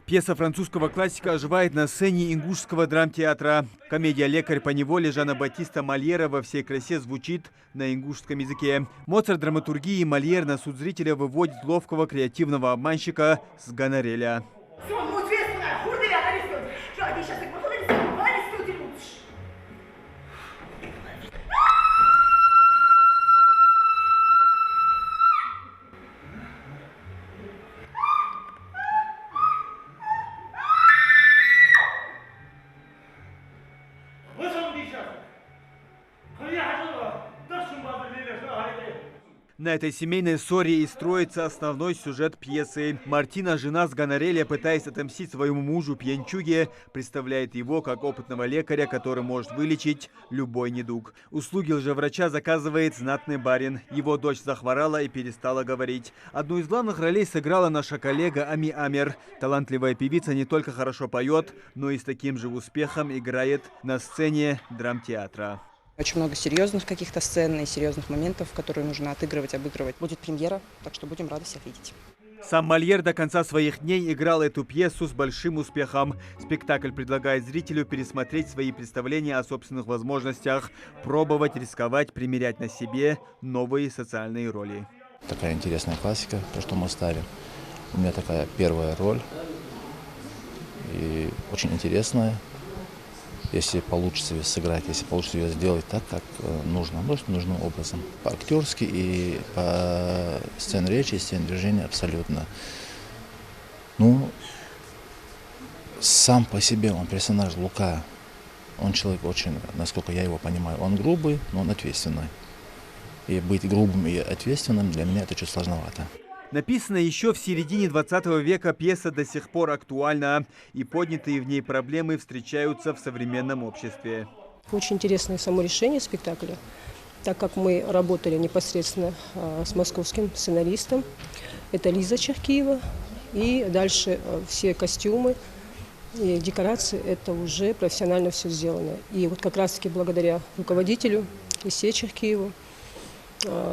Пьеса французского классика оживает на сцене Ингушского драмтеатра. Комедия «Лекарь по неволе» Жана Батиста Мольера во всей красе звучит на ингушском языке. Моцарт драматургии Мольер на суд зрителя выводит ловкого креативного обманщика с гонореля. На этой семейной ссоре и строится основной сюжет пьесы. Мартина, жена с гонореля, пытаясь отомстить своему мужу пьянчуге, представляет его как опытного лекаря, который может вылечить любой недуг. Услуги лжеврача заказывает знатный барин. Его дочь захворала и перестала говорить. Одну из главных ролей сыграла наша коллега Ами Амер. Талантливая певица не только хорошо поет, но и с таким же успехом играет на сцене драмтеатра. Очень много серьезных каких-то сцен и серьезных моментов, которые нужно отыгрывать, обыгрывать. Будет премьера, так что будем рады всех видеть. Сам Мольер до конца своих дней играл эту пьесу с большим успехом. Спектакль предлагает зрителю пересмотреть свои представления о собственных возможностях, пробовать, рисковать, примерять на себе новые социальные роли. Такая интересная классика, то, что мы ставим. У меня такая первая роль. И очень интересная. Если получится ее сыграть, если получится ее сделать так, как нужно, нужным образом. По-актерски и по сцене речи, сцене движения абсолютно. Ну, сам по себе он персонаж Лука, он человек очень, насколько я его понимаю, он грубый, но он ответственный. И быть грубым и ответственным для меня это чуть сложновато. Написанная еще в середине 20 века, пьеса до сих пор актуальна, и поднятые в ней проблемы встречаются в современном обществе. Очень интересное само решение спектакля, так как мы работали непосредственно с московским сценаристом. Это Лиза Чахкиева, и дальше все костюмы и декорации, это уже профессионально все сделано. И вот как раз-таки благодаря руководителю Лисе Чахкиеву,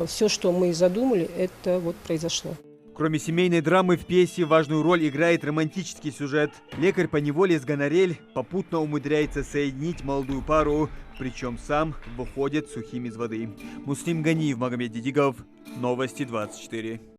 все, что мы задумали, это вот произошло. Кроме семейной драмы, в пьесе важную роль играет романтический сюжет. Лекарь по неволе с гонорель попутно умудряется соединить молодую пару, причем сам выходит сухим из воды. Муслим Ганиев, Магомед Дидигов, Новости 24.